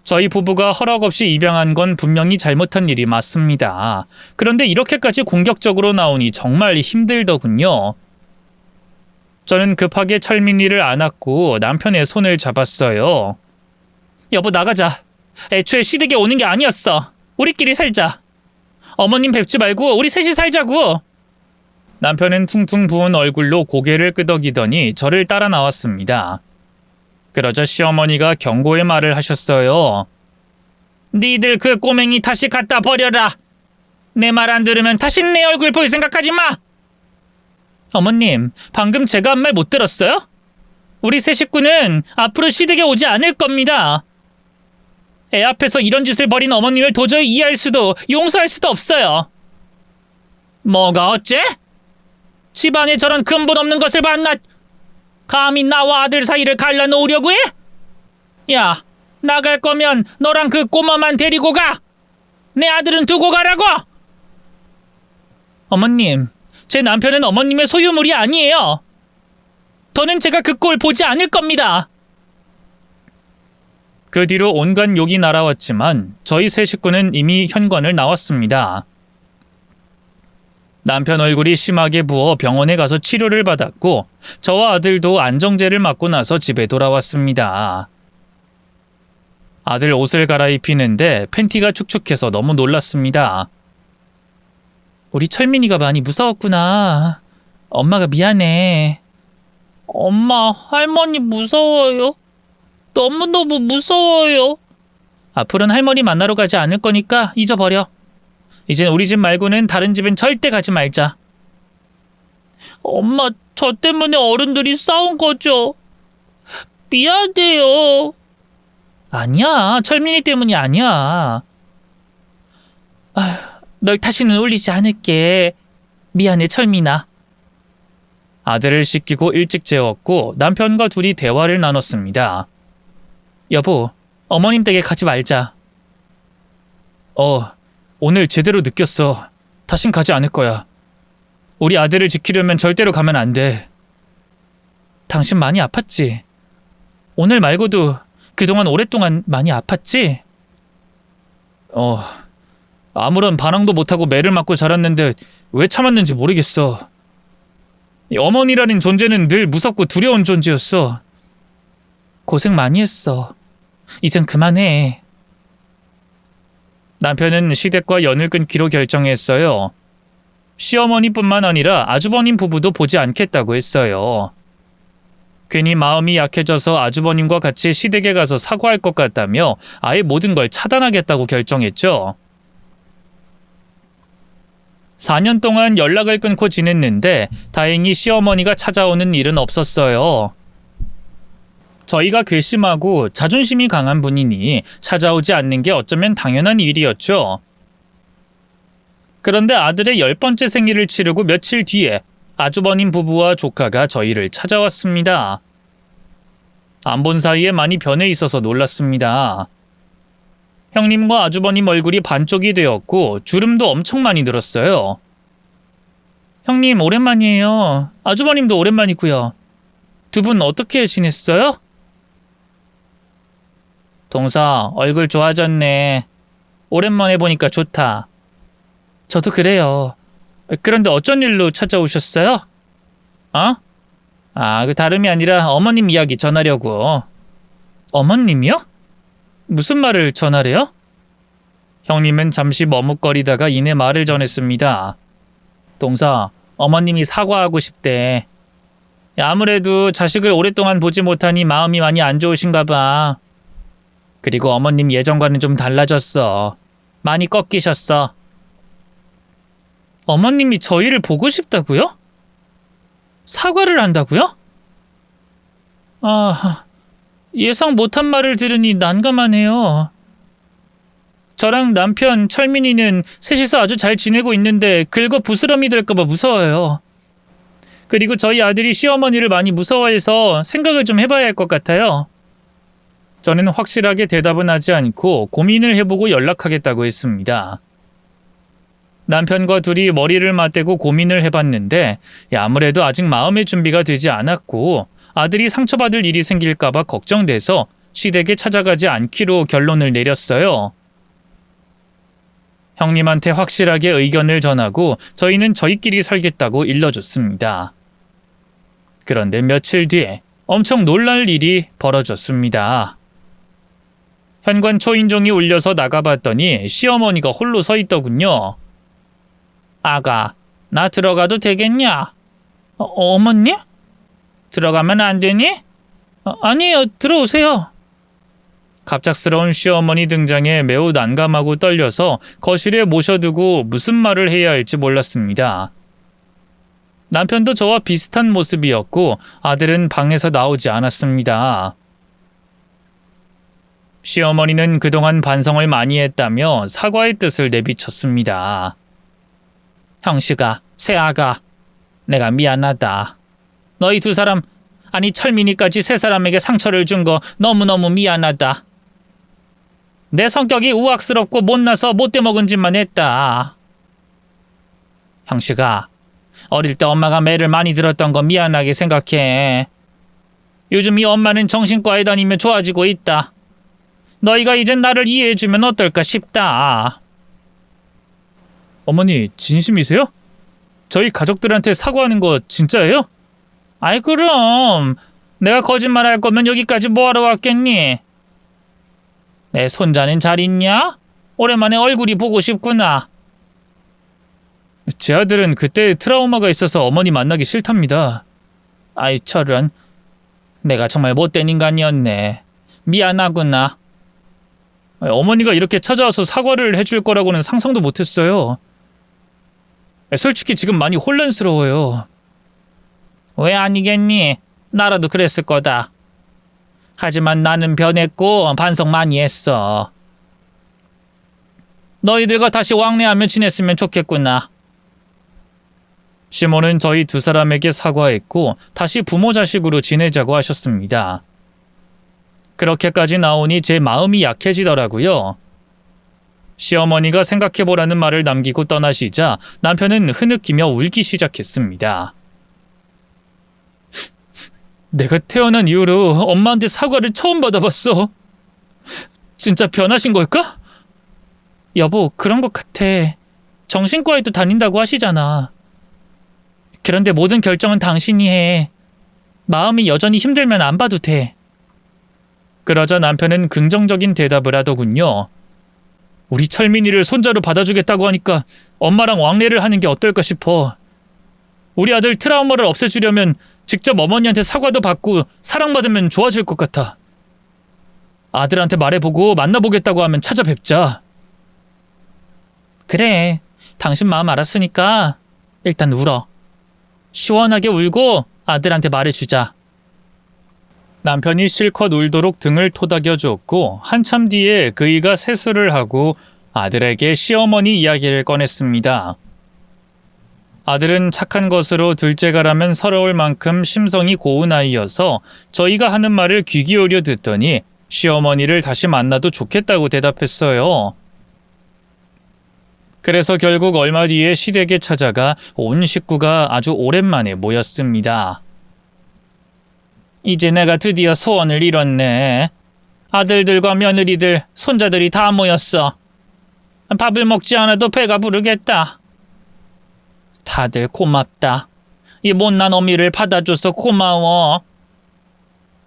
저희 부부가 허락 없이 입양한 건 분명히 잘못한 일이 맞습니다. 그런데 이렇게까지 공격적으로 나오니 정말 힘들더군요. 저는 급하게 철민이를 안았고 남편의 손을 잡았어요. 여보 나가자. 애초에 시댁에 오는 게 아니었어. 우리끼리 살자. 어머님 뵙지 말고 우리 셋이 살자고. 남편은 퉁퉁 부은 얼굴로 고개를 끄덕이더니 저를 따라 나왔습니다. 그러자 시어머니가 경고의 말을 하셨어요. 니들 그 꼬맹이 다시 갖다 버려라. 내 말 안 들으면 다시 내 얼굴 볼 생각하지 마. 어머님, 방금 제가 한 말 못 들었어요? 우리 세 식구는 앞으로 시댁에 오지 않을 겁니다. 애 앞에서 이런 짓을 벌인 어머님을 도저히 이해할 수도 용서할 수도 없어요. 뭐가 어째? 집안에 저런 근본 없는 것을 봤나? 감히 나와 아들 사이를 갈라놓으려고 해? 야, 나갈 거면 너랑 그 꼬마만 데리고 가. 내 아들은 두고 가라고. 어머님, 제 남편은 어머님의 소유물이 아니에요. 더는 제가 그 꼴 보지 않을 겁니다. 그 뒤로 온갖 욕이 날아왔지만 저희 세 식구는 이미 현관을 나왔습니다. 남편 얼굴이 심하게 부어 병원에 가서 치료를 받았고 저와 아들도 안정제를 맞고 나서 집에 돌아왔습니다. 아들 옷을 갈아입히는데 팬티가 축축해서 너무 놀랐습니다. 우리 철민이가 많이 무서웠구나. 엄마가 미안해. 엄마, 할머니 무서워요. 너무너무 무서워요. 앞으로는 할머니 만나러 가지 않을 거니까 잊어버려. 이젠 우리 집 말고는 다른 집엔 절대 가지 말자. 엄마, 저 때문에 어른들이 싸운 거죠? 미안해요. 아니야, 철민이 때문이 아니야. 아휴, 널 다시는 울리지 않을게. 미안해, 철민아. 아들을 씻기고 일찍 재웠고 남편과 둘이 대화를 나눴습니다. 여보, 어머님 댁에 가지 말자. 오늘 제대로 느꼈어. 다신 가지 않을 거야. 우리 아들을 지키려면 절대로 가면 안 돼. 당신 많이 아팠지? 오늘 말고도 그동안 오랫동안 많이 아팠지? 아무런 반항도 못하고 매를 맞고 자랐는데 왜 참았는지 모르겠어. 어머니라는 존재는 늘 무섭고 두려운 존재였어. 고생 많이 했어. 이젠 그만해. 남편은 시댁과 연을 끊기로 결정했어요. 시어머니뿐만 아니라 아주버님 부부도 보지 않겠다고 했어요. 괜히 마음이 약해져서 아주버님과 같이 시댁에 가서 사과할 것 같다며 아예 모든 걸 차단하겠다고 결정했죠. 4년 동안 연락을 끊고 지냈는데 다행히 시어머니가 찾아오는 일은 없었어요. 저희가 괘씸하고 자존심이 강한 분이니 찾아오지 않는 게 어쩌면 당연한 일이었죠. 그런데 아들의 10번째 생일을 치르고 며칠 뒤에 아주버님 부부와 조카가 저희를 찾아왔습니다. 안 본 사이에 많이 변해 있어서 놀랐습니다. 형님과 아주버님 얼굴이 반쪽이 되었고 주름도 엄청 많이 들었어요. 형님 오랜만이에요. 아주버님도 오랜만이고요. 두 분 어떻게 지냈어요? 동서, 얼굴 좋아졌네. 오랜만에 보니까 좋다. 저도 그래요. 그런데 어쩐 일로 찾아오셨어요? 그 다름이 아니라 어머님 이야기 전하려고. 어머님이요? 무슨 말을 전하래요? 형님은 잠시 머뭇거리다가 이내 말을 전했습니다. 동서, 어머님이 사과하고 싶대. 아무래도 자식을 오랫동안 보지 못하니 마음이 많이 안 좋으신가 봐. 그리고 어머님 예전과는 좀 달라졌어. 많이 꺾이셨어. 어머님이 저희를 보고 싶다고요? 사과를 한다고요? 예상 못한 말을 들으니 난감하네요. 저랑 남편 철민이는 셋이서 아주 잘 지내고 있는데 긁어 부스럼이 될까봐 무서워요. 그리고 저희 아들이 시어머니를 많이 무서워해서 생각을 좀 해봐야 할 것 같아요. 저는 확실하게 대답은 하지 않고 고민을 해보고 연락하겠다고 했습니다. 남편과 둘이 머리를 맞대고 고민을 해봤는데 아무래도 아직 마음의 준비가 되지 않았고 아들이 상처받을 일이 생길까봐 걱정돼서 시댁에 찾아가지 않기로 결론을 내렸어요. 형님한테 확실하게 의견을 전하고 저희는 저희끼리 살겠다고 일러줬습니다. 그런데 며칠 뒤에 엄청 놀랄 일이 벌어졌습니다. 현관 초인종이 울려서 나가봤더니 시어머니가 홀로 서 있더군요. 아가, 나 들어가도 되겠냐? 어머니? 들어가면 안 되니? 아니에요, 들어오세요. 갑작스러운 시어머니 등장에 매우 난감하고 떨려서 거실에 모셔두고 무슨 말을 해야 할지 몰랐습니다. 남편도 저와 비슷한 모습이었고 아들은 방에서 나오지 않았습니다. 시어머니는 그동안 반성을 많이 했다며 사과의 뜻을 내비쳤습니다. 형씨가, 새아가, 내가 미안하다. 너희 두 사람, 아니 철민이까지 세 사람에게 상처를 준 거 너무너무 미안하다. 내 성격이 우악스럽고 못나서 못돼 먹은 짓만 했다. 형씨가 어릴 때 엄마가 매를 많이 들었던 거 미안하게 생각해. 요즘 이 엄마는 정신과에 다니며 좋아지고 있다. 너희가 이젠 나를 이해해주면 어떨까 싶다. 어머니, 진심이세요? 저희 가족들한테 사과하는 거 진짜예요? 아이 그럼 내가 거짓말할 거면 여기까지 뭐하러 왔겠니? 내 손자는 잘 있냐? 오랜만에 얼굴이 보고 싶구나. 제 아들은 그때 트라우마가 있어서 어머니 만나기 싫답니다. 아이 저런, 내가 정말 못된 인간이었네. 미안하구나. 어머니가 이렇게 찾아와서 사과를 해줄 거라고는 상상도 못했어요. 솔직히 지금 많이 혼란스러워요. 왜 아니겠니? 나라도 그랬을 거다. 하지만 나는 변했고 반성 많이 했어. 너희들과 다시 왕래하며 지냈으면 좋겠구나. 시몬은 저희 두 사람에게 사과했고 다시 부모 자식으로 지내자고 하셨습니다. 그렇게까지 나오니 제 마음이 약해지더라고요. 시어머니가 생각해보라는 말을 남기고 떠나시자 남편은 흐느끼며 울기 시작했습니다. 내가 태어난 이후로 엄마한테 사과를 처음 받아봤어. 진짜 변하신 걸까? 여보, 그런 것 같아. 정신과에도 다닌다고 하시잖아. 그런데 모든 결정은 당신이 해. 마음이 여전히 힘들면 안 봐도 돼. 그러자 남편은 긍정적인 대답을 하더군요. 우리 철민이를 손자로 받아주겠다고 하니까 엄마랑 왕래를 하는 게 어떨까 싶어. 우리 아들 트라우마를 없애주려면 직접 어머니한테 사과도 받고 사랑받으면 좋아질 것 같아. 아들한테 말해보고 만나보겠다고 하면 찾아뵙자. 그래, 당신 마음 알았으니까 일단 울어. 시원하게 울고 아들한테 말해주자. 남편이 실컷 울도록 등을 토닥여주었고 한참 뒤에 그이가 세수를 하고 아들에게 시어머니 이야기를 꺼냈습니다. 아들은 착한 것으로 둘째가라면 서러울 만큼 심성이 고운 아이여서 저희가 하는 말을 귀 기울여 듣더니 시어머니를 다시 만나도 좋겠다고 대답했어요. 그래서 결국 얼마 뒤에 시댁에 찾아가 온 식구가 아주 오랜만에 모였습니다. 이제 내가 드디어 소원을 이뤘네. 아들들과 며느리들, 손자들이 다 모였어. 밥을 먹지 않아도 배가 부르겠다. 다들 고맙다. 이 못난 어미를 받아줘서 고마워.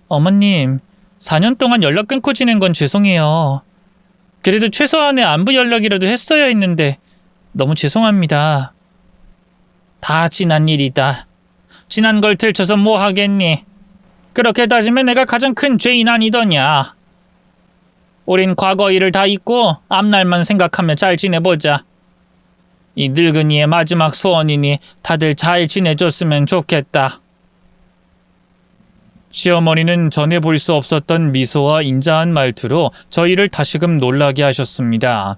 어머님, 4년 동안 연락 끊고 지낸 건 죄송해요. 그래도 최소한의 안부 연락이라도 했어야 했는데 너무 죄송합니다. 다 지난 일이다. 지난 걸 들춰서 뭐 하겠니? 그렇게 따지면 내가 가장 큰 죄인 아니더냐. 우린 과거 일을 다 잊고 앞날만 생각하며 잘 지내보자. 이 늙은이의 마지막 소원이니 다들 잘 지내줬으면 좋겠다. 시어머니는 전에 볼 수 없었던 미소와 인자한 말투로 저희를 다시금 놀라게 하셨습니다.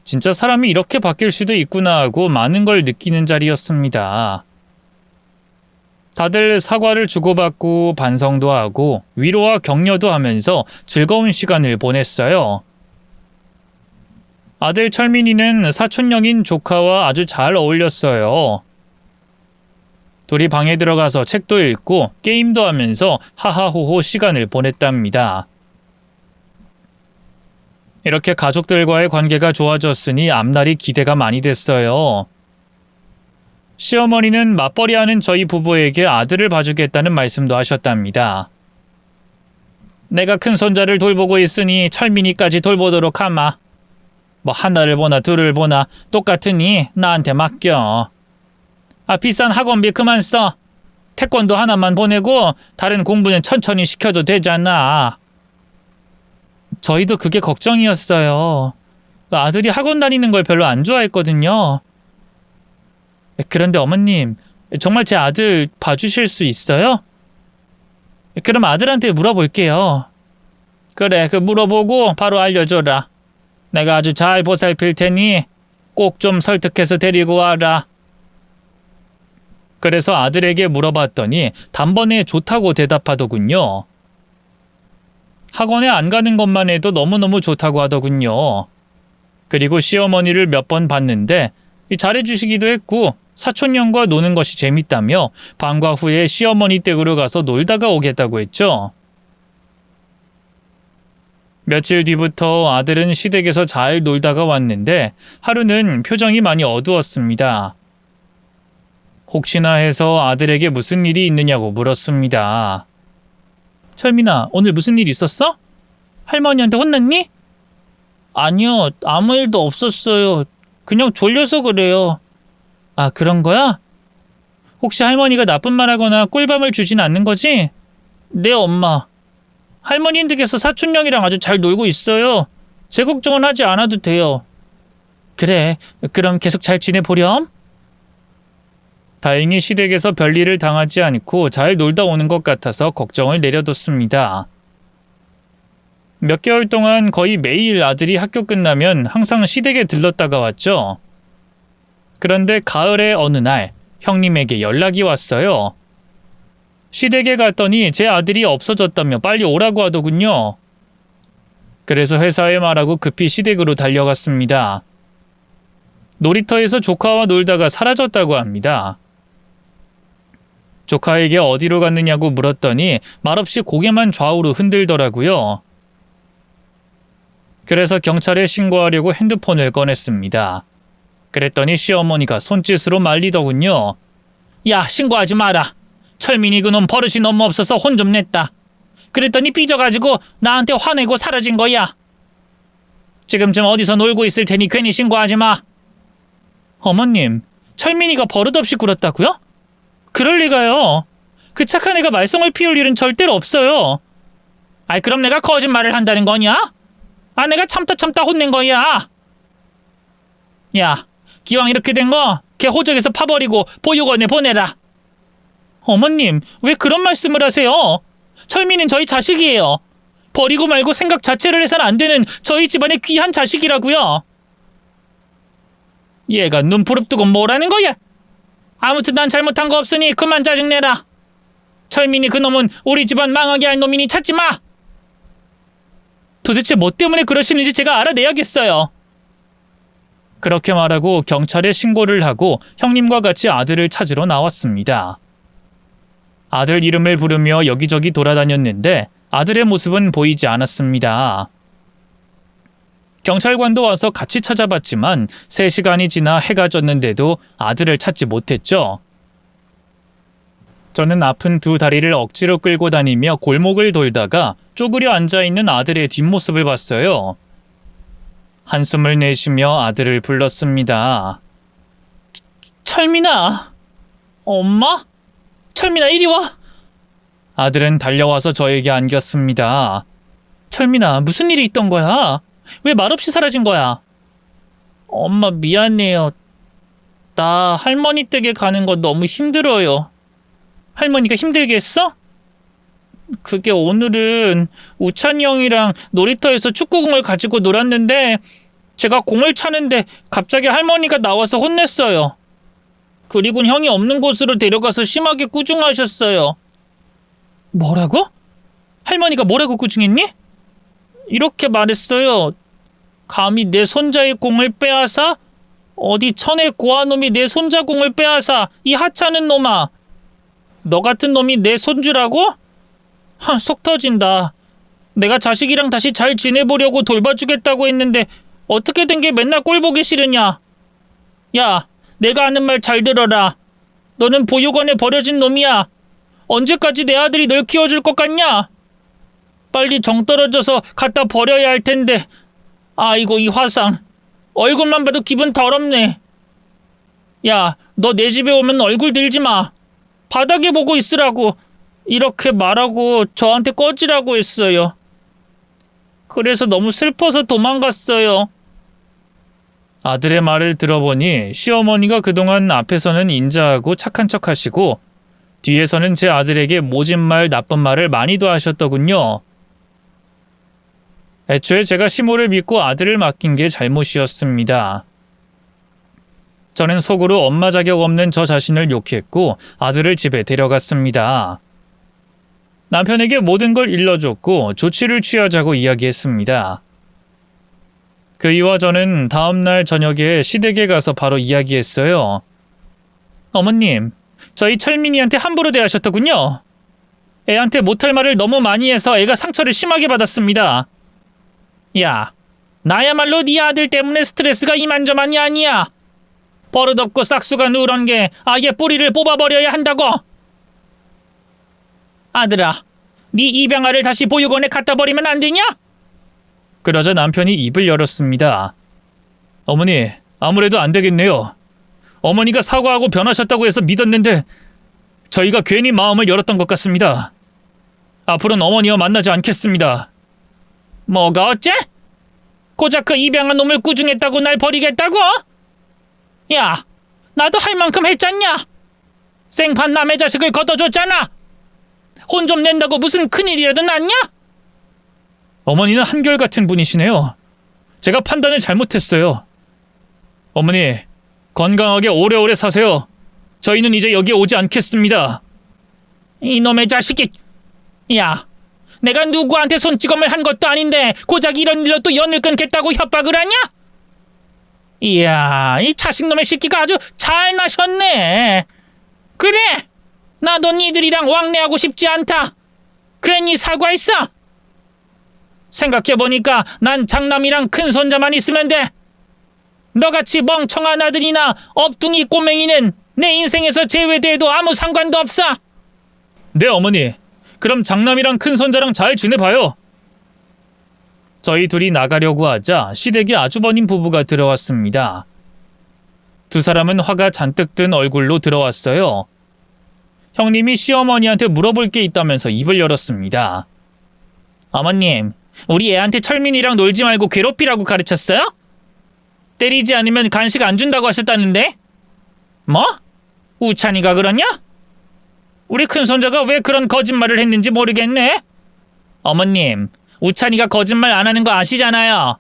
진짜 사람이 이렇게 바뀔 수도 있구나 하고 많은 걸 느끼는 자리였습니다. 다들 사과를 주고받고 반성도 하고 위로와 격려도 하면서 즐거운 시간을 보냈어요. 아들 철민이는 사촌형인 조카와 아주 잘 어울렸어요. 둘이 방에 들어가서 책도 읽고 게임도 하면서 하하호호 시간을 보냈답니다. 이렇게 가족들과의 관계가 좋아졌으니 앞날이 기대가 많이 됐어요. 시어머니는 맞벌이하는 저희 부부에게 아들을 봐주겠다는 말씀도 하셨답니다. 내가 큰 손자를 돌보고 있으니 철민이까지 돌보도록 하마. 뭐 하나를 보나 둘을 보나 똑같으니 나한테 맡겨. 비싼 학원비 그만 써. 태권도 하나만 보내고 다른 공부는 천천히 시켜도 되잖아. 저희도 그게 걱정이었어요. 아들이 학원 다니는 걸 별로 안 좋아했거든요. 그런데 어머님, 정말 제 아들 봐주실 수 있어요? 그럼 아들한테 물어볼게요. 그래, 물어보고 바로 알려줘라. 내가 아주 잘 보살필 테니 꼭 좀 설득해서 데리고 와라. 그래서 아들에게 물어봤더니 단번에 좋다고 대답하더군요. 학원에 안 가는 것만 해도 너무너무 좋다고 하더군요. 그리고 시어머니를 몇 번 봤는데 잘해주시기도 했고 사촌형과 노는 것이 재밌다며 방과 후에 시어머니 댁으로 가서 놀다가 오겠다고 했죠. 며칠 뒤부터 아들은 시댁에서 잘 놀다가 왔는데 하루는 표정이 많이 어두웠습니다. 혹시나 해서 아들에게 무슨 일이 있느냐고 물었습니다. 철민아, 오늘 무슨 일 있었어? 할머니한테 혼났니? 아니요, 아무 일도 없었어요. 그냥 졸려서 그래요. 아, 그런 거야? 혹시 할머니가 나쁜 말 하거나 꿀밤을 주진 않는 거지? 네, 엄마. 할머니 댁에서 사촌형이랑 아주 잘 놀고 있어요. 제 걱정은 하지 않아도 돼요. 그래, 그럼 계속 잘 지내보렴. 다행히 시댁에서 별일을 당하지 않고 잘 놀다 오는 것 같아서 걱정을 내려뒀습니다. 몇 개월 동안 거의 매일 아들이 학교 끝나면 항상 시댁에 들렀다가 왔죠. 그런데 가을의 어느 날 형님에게 연락이 왔어요. 시댁에 갔더니 제 아들이 없어졌다며 빨리 오라고 하더군요. 그래서 회사에 말하고 급히 시댁으로 달려갔습니다. 놀이터에서 조카와 놀다가 사라졌다고 합니다. 조카에게 어디로 갔느냐고 물었더니 말없이 고개만 좌우로 흔들더라고요. 그래서 경찰에 신고하려고 핸드폰을 꺼냈습니다. 그랬더니 시어머니가 손짓으로 말리더군요. 야, 신고하지 마라. 철민이 그놈 버릇이 너무 없어서 혼 좀 냈다. 그랬더니 삐져가지고 나한테 화내고 사라진 거야. 지금쯤 어디서 놀고 있을 테니 괜히 신고하지 마. 어머님, 철민이가 버릇없이 굴었다고요? 그럴 리가요. 그 착한 애가 말썽을 피울 일은 절대로 없어요. 아이, 그럼 내가 거짓말을 한다는 거냐? 아, 내가 참다 혼낸 거야. 야, 기왕 이렇게 된 거 걔 호적에서 파버리고 보육원에 보내라. 어머님, 왜 그런 말씀을 하세요? 철민은 저희 자식이에요. 버리고 말고 생각 자체를 해서는 안 되는 저희 집안의 귀한 자식이라고요. 얘가 눈 부릅뜨고 뭐라는 거야? 아무튼 난 잘못한 거 없으니 그만 짜증내라. 철민이 그놈은 우리 집안 망하게 할 놈이니 찾지 마. 도대체 뭐 때문에 그러시는지 제가 알아내야겠어요. 그렇게 말하고 경찰에 신고를 하고 형님과 같이 아들을 찾으러 나왔습니다. 아들 이름을 부르며 여기저기 돌아다녔는데 아들의 모습은 보이지 않았습니다. 경찰관도 와서 같이 찾아봤지만 3시간이 지나 해가 졌는데도 아들을 찾지 못했죠. 저는 아픈 두 다리를 억지로 끌고 다니며 골목을 돌다가 쪼그려 앉아있는 아들의 뒷모습을 봤어요. 한숨을 내쉬며 아들을 불렀습니다. 철민아! 엄마? 철민아, 이리 와! 아들은 달려와서 저에게 안겼습니다. 철민아, 무슨 일이 있던 거야? 왜 말없이 사라진 거야? 엄마, 미안해요. 나 할머니 댁에 가는 거 너무 힘들어요. 할머니가 힘들게 했어? 그게 오늘은 우찬이 형이랑 놀이터에서 축구공을 가지고 놀았는데 제가 공을 차는데 갑자기 할머니가 나와서 혼냈어요. 그리고 형이 없는 곳으로 데려가서 심하게 꾸중하셨어요. 뭐라고? 할머니가 뭐라고 꾸중했니? 이렇게 말했어요. 감히 내 손자의 공을 빼앗아? 어디 천의 고아놈이 내 손자 공을 빼앗아? 이 하찮은 놈아. 너 같은 놈이 내 손주라고? 속 터진다. 내가 자식이랑 다시 잘 지내보려고 돌봐주겠다고 했는데 어떻게 된 게 맨날 꼴 보기 싫으냐? 야, 내가 하는 말 잘 들어라. 너는 보육원에 버려진 놈이야. 언제까지 내 아들이 널 키워줄 것 같냐? 빨리 정 떨어져서 갖다 버려야 할 텐데. 아이고, 이 화상. 얼굴만 봐도 기분 더럽네. 야, 너 내 집에 오면 얼굴 들지 마. 바닥에 보고 있으라고. 이렇게 말하고 저한테 꺼지라고 했어요. 그래서 너무 슬퍼서 도망갔어요. 아들의 말을 들어보니 시어머니가 그동안 앞에서는 인자하고 착한 척 하시고 뒤에서는 제 아들에게 모진 말, 나쁜 말을 많이도 하셨더군요. 애초에 제가 시모를 믿고 아들을 맡긴 게 잘못이었습니다. 저는 속으로 엄마 자격 없는 저 자신을 욕했고 아들을 집에 데려갔습니다. 남편에게 모든 걸 일러줬고 조치를 취하자고 이야기했습니다. 그이와 저는 다음날 저녁에 시댁에 가서 바로 이야기했어요. 어머님, 저희 철민이한테 함부로 대하셨더군요. 애한테 못할 말을 너무 많이 해서 애가 상처를 심하게 받았습니다. 야, 나야말로 네 아들 때문에 스트레스가 이만저만이 아니야. 버릇없고 싹수가 누런 게 아예 뿌리를 뽑아버려야 한다고. 아들아, 네 입양아를 다시 보육원에 갖다 버리면 안 되냐? 그러자 남편이 입을 열었습니다. 어머니, 아무래도 안 되겠네요. 어머니가 사과하고 변하셨다고 해서 믿었는데 저희가 괜히 마음을 열었던 것 같습니다. 앞으로는 어머니와 만나지 않겠습니다. 뭐가 어째? 고작 그 입양한 놈을 꾸중했다고 날 버리겠다고? 야, 나도 할 만큼 했잖냐? 생판 남의 자식을 걷어줬잖아. 혼 좀 낸다고 무슨 큰일이라도 났냐? 어머니는 한결같은 분이시네요. 제가 판단을 잘못했어요. 어머니, 건강하게 오래오래 사세요. 저희는 이제 여기에 오지 않겠습니다. 이놈의 자식이. 야, 내가 누구한테 손찌검을 한 것도 아닌데 고작 이런 일로 또 연을 끊겠다고 협박을 하냐? 이야, 이 자식놈의 새끼가 아주 잘 나셨네. 그래, 나도 니들이랑 왕래하고 싶지 않다. 괜히 사과했어. 생각해보니까 난 장남이랑 큰손자만 있으면 돼. 너같이 멍청한 아들이나 업둥이 꼬맹이는 내 인생에서 제외돼도 아무 상관도 없어. 네, 어머니. 그럼 장남이랑 큰손자랑 잘 지내봐요. 저희 둘이 나가려고 하자 시댁의 아주버님 부부가 들어왔습니다. 두 사람은 화가 잔뜩 든 얼굴로 들어왔어요. 형님이 시어머니한테 물어볼 게 있다면서 입을 열었습니다. 어머님, 우리 애한테 철민이랑 놀지 말고 괴롭히라고 가르쳤어요? 때리지 않으면 간식 안 준다고 하셨다는데? 뭐? 우찬이가 그러냐? 우리 큰손자가 왜 그런 거짓말을 했는지 모르겠네? 어머님, 우찬이가 거짓말 안 하는 거 아시잖아요.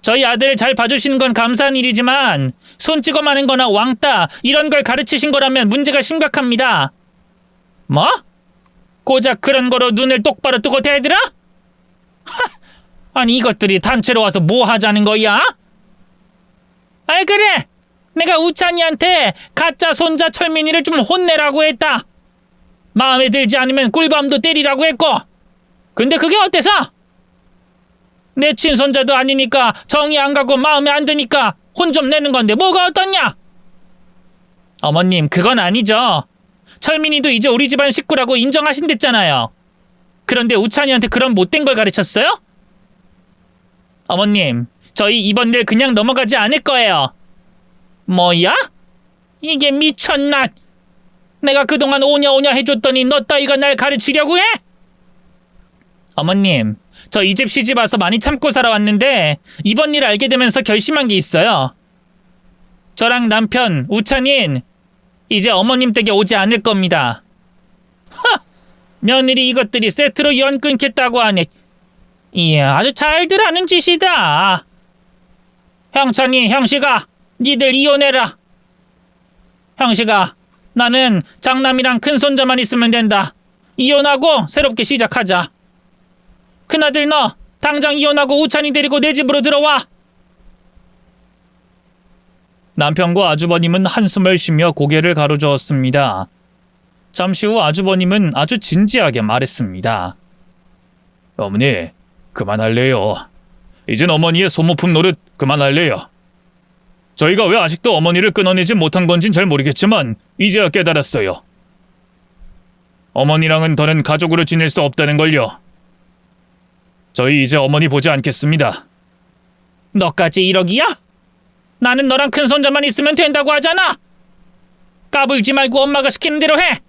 저희 아들을 잘 봐주시는 건 감사한 일이지만 손찌검하는 거나 왕따 이런 걸 가르치신 거라면 문제가 심각합니다. 뭐? 고작 그런 거로 눈을 똑바로 뜨고 대들어? 아니 이것들이 단체로 와서 뭐 하자는 거야? 아이 그래, 내가 우찬이한테 가짜 손자 철민이를 좀 혼내라고 했다. 마음에 들지 않으면 꿀밤도 때리라고 했고. 근데 그게 어때서? 내 친손자도 아니니까 정이 안 가고 마음에 안 드니까 혼 좀 내는 건데 뭐가 어떻냐? 어머님, 그건 아니죠. 철민이도 이제 우리 집안 식구라고 인정하신댔잖아요. 그런데 우찬이한테 그런 못된 걸 가르쳤어요? 어머님, 저희 이번 일 그냥 넘어가지 않을 거예요. 뭐야? 이게 미쳤나? 내가 그동안 오냐오냐 해줬더니 너 따위가 날 가르치려고 해? 어머님, 저 이 집 시집 와서 많이 참고 살아왔는데 이번 일 알게 되면서 결심한 게 있어요. 저랑 남편, 우찬인 이제 어머님 댁에 오지 않을 겁니다. 하! 며느리 이것들이 세트로 연 끊겠다고 하네. 이야, 아주 잘들 하는 짓이다. 형찬이, 형씨가 니들 이혼해라. 형씨가, 나는 장남이랑 큰손자만 있으면 된다. 이혼하고 새롭게 시작하자. 큰아들 너 당장 이혼하고 우찬이 데리고 내 집으로 들어와. 남편과 아주버님은 한숨을 쉬며 고개를 가로저었습니다. 잠시 후 아주버님은 아주 진지하게 말했습니다. 어머니, 그만할래요. 이젠 어머니의 소모품 노릇 그만할래요. 저희가 왜 아직도 어머니를 끊어내지 못한 건진 잘 모르겠지만 이제야 깨달았어요. 어머니랑은 더는 가족으로 지낼 수 없다는 걸요. 저희 이제 어머니 보지 않겠습니다. 너까지 1억이야? 나는 너랑 큰손자만 있으면 된다고 하잖아. 까불지 말고 엄마가 시키는 대로 해.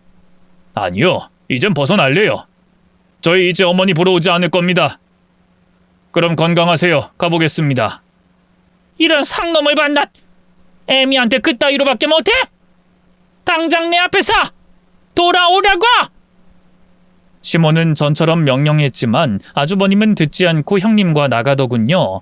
아니요, 이젠 벗어날래요. 저희 이제 어머니 보러 오지 않을 겁니다. 그럼 건강하세요. 가보겠습니다. 이런 상놈을 봤나? 애미한테 그따위로밖에 못해? 당장 내 앞에서 돌아오라고! 시몬은 전처럼 명령했지만 아주버님은 듣지 않고 형님과 나가더군요.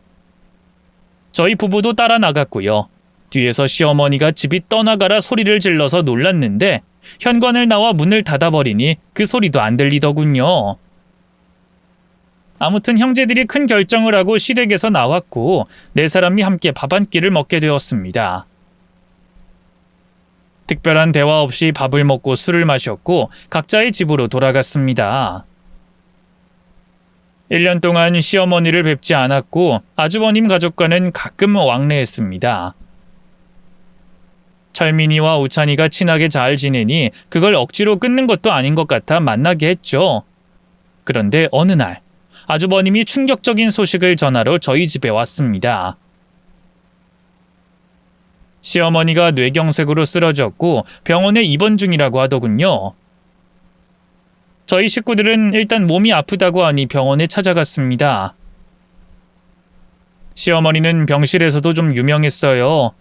저희 부부도 따라 나갔고요. 뒤에서 시어머니가 집이 떠나가라 소리를 질러서 놀랐는데 현관을 나와 문을 닫아버리니 그 소리도 안 들리더군요. 아무튼 형제들이 큰 결정을 하고 시댁에서 나왔고 네 사람이 함께 밥 한 끼를 먹게 되었습니다. 특별한 대화 없이 밥을 먹고 술을 마셨고 각자의 집으로 돌아갔습니다. 1년 동안 시어머니를 뵙지 않았고 아주버님 가족과는 가끔 왕래했습니다. 철민이와 우찬이가 친하게 잘 지내니 그걸 억지로 끊는 것도 아닌 것 같아 만나게 했죠. 그런데 어느 날 아주버님이 충격적인 소식을 전하러 저희 집에 왔습니다. 시어머니가 뇌경색으로 쓰러졌고 병원에 입원 중이라고 하더군요. 저희 식구들은 일단 몸이 아프다고 하니 병원에 찾아갔습니다. 시어머니는 병실에서도 좀 유명했어요.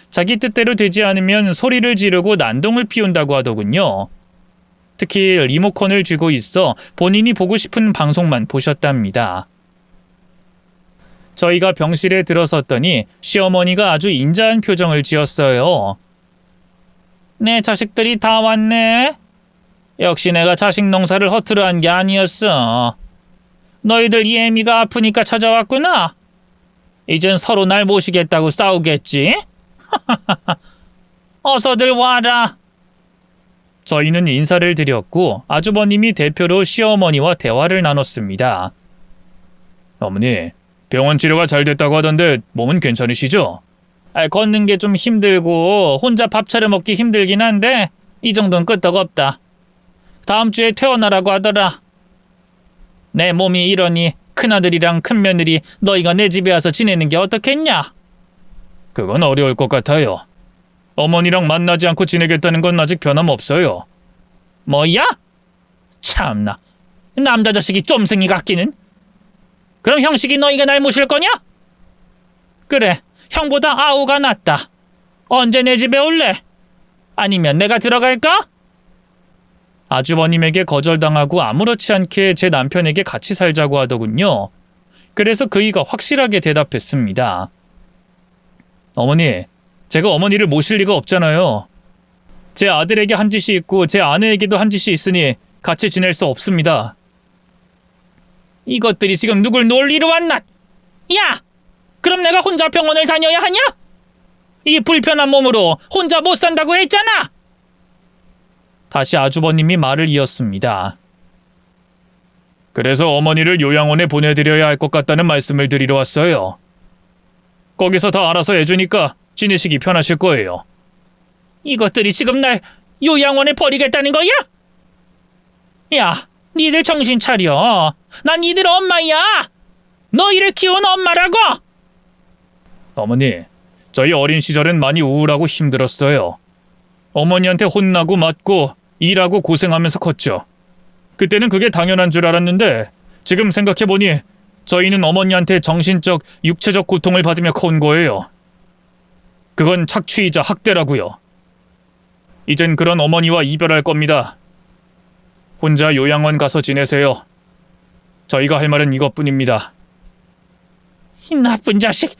자기 뜻대로 되지 않으면 소리를 지르고 난동을 피운다고 하더군요. 특히 리모컨을 쥐고 있어 본인이 보고 싶은 방송만 보셨답니다. 저희가 병실에 들어섰더니 시어머니가 아주 인자한 표정을 지었어요. 내 자식들이 다 왔네. 역시 내가 자식 농사를 허투루 한 게 아니었어. 너희들 이 애미가 아프니까 찾아왔구나. 이젠 서로 날 모시겠다고 싸우겠지? 어서들 와라. 저희는 인사를 드렸고 아주버님이 대표로 시어머니와 대화를 나눴습니다. 어머니, 병원 치료가 잘 됐다고 하던데 몸은 괜찮으시죠? 걷는 게 좀 힘들고 혼자 밥 차려 먹기 힘들긴 한데 이 정도는 끄떡없다. 다음 주에 퇴원하라고 하더라. 내 몸이 이러니 큰아들이랑 큰며느리 너희가 내 집에 와서 지내는 게 어떻겠냐? 그건 어려울 것 같아요. 어머니랑 만나지 않고 지내겠다는 건 아직 변함없어요. 뭐야? 참나, 남자 자식이 쫌생이 같기는. 그럼 형식이 너희가 날 모실 거냐? 그래, 형보다 아우가 낫다. 언제 내 집에 올래? 아니면 내가 들어갈까? 아주버님에게 거절당하고 아무렇지 않게 제 남편에게 같이 살자고 하더군요. 그래서 그이가 확실하게 대답했습니다. 어머니, 제가 어머니를 모실 리가 없잖아요. 제 아들에게 한 짓이 있고 제 아내에게도 한 짓이 있으니 같이 지낼 수 없습니다. 이것들이 지금 누굴 놀리러 왔나? 야! 그럼 내가 혼자 병원을 다녀야 하냐? 이 불편한 몸으로 혼자 못 산다고 했잖아! 다시 아주버님이 말을 이었습니다. 그래서 어머니를 요양원에 보내드려야 할 것 같다는 말씀을 드리러 왔어요. 거기서 다 알아서 해주니까 지내시기 편하실 거예요. 이것들이 지금 날 요양원에 버리겠다는 거야? 야, 니들 정신 차려. 난 니들 엄마야. 너희를 키운 엄마라고. 어머니, 저희 어린 시절은 많이 우울하고 힘들었어요. 어머니한테 혼나고 맞고 일하고 고생하면서 컸죠. 그때는 그게 당연한 줄 알았는데 지금 생각해보니 저희는 어머니한테 정신적, 육체적 고통을 받으며 커온 거예요. 그건 착취이자 학대라고요. 이젠 그런 어머니와 이별할 겁니다. 혼자 요양원 가서 지내세요. 저희가 할 말은 이것뿐입니다. 이 나쁜 자식,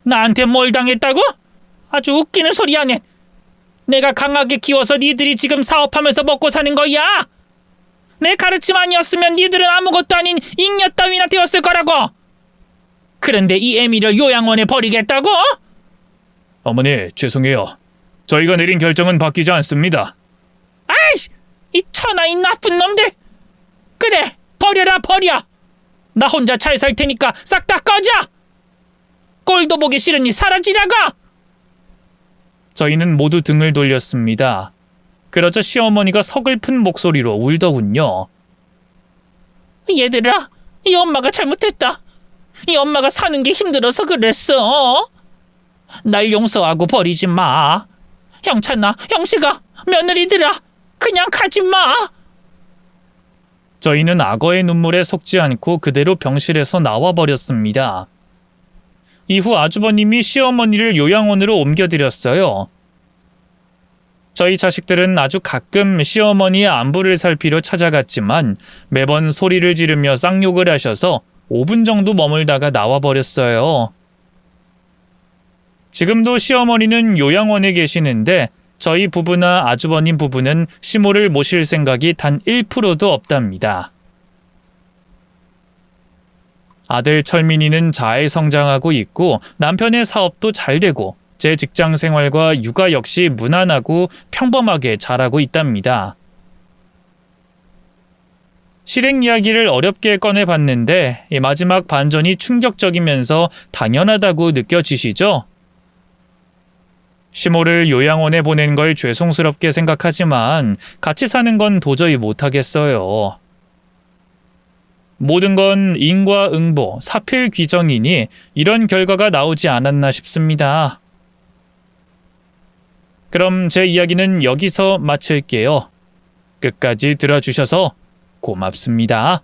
나한테 뭘 당했다고? 아주 웃기는 소리 하네. 내가 강하게 키워서 니들이 지금 사업하면서 먹고 사는 거야. 내 가르침 아니었으면 니들은 아무것도 아닌 잉여 따위나 되었을 거라고. 그런데 이 애미를 요양원에 버리겠다고? 어머니, 죄송해요. 저희가 내린 결정은 바뀌지 않습니다. 아이씨, 이 천하 이 나쁜 놈들. 그래, 버려라 버려. 나 혼자 잘 살 테니까 싹 다 꺼져. 꼴도 보기 싫으니 사라지라고. 저희는 모두 등을 돌렸습니다. 그러자 시어머니가 서글픈 목소리로 울더군요. 얘들아, 이 엄마가 잘못했다. 이 엄마가 사는 게 힘들어서 그랬어. 날 용서하고 버리지 마. 형찬아, 형씨가, 며느리들아, 그냥 가지 마. 저희는 악어의 눈물에 속지 않고 그대로 병실에서 나와버렸습니다. 이후 아주버님이 시어머니를 요양원으로 옮겨드렸어요. 저희 자식들은 아주 가끔 시어머니의 안부를 살피러 찾아갔지만 매번 소리를 지르며 쌍욕을 하셔서 5분 정도 머물다가 나와버렸어요. 지금도 시어머니는 요양원에 계시는데 저희 부부나 아주버님 부부는 시모를 모실 생각이 단 1%도 없답니다. 아들 철민이는 잘 성장하고 있고 남편의 사업도 잘 되고 제 직장 생활과 육아 역시 무난하고 평범하게 잘하고 있답니다. 실행 이야기를 어렵게 꺼내봤는데 마지막 반전이 충격적이면서 당연하다고 느껴지시죠? 시모를 요양원에 보낸 걸 죄송스럽게 생각하지만 같이 사는 건 도저히 못하겠어요. 모든 건 인과응보, 사필귀정이니 이런 결과가 나오지 않았나 싶습니다. 그럼 제 이야기는 여기서 마칠게요. 끝까지 들어주셔서 고맙습니다.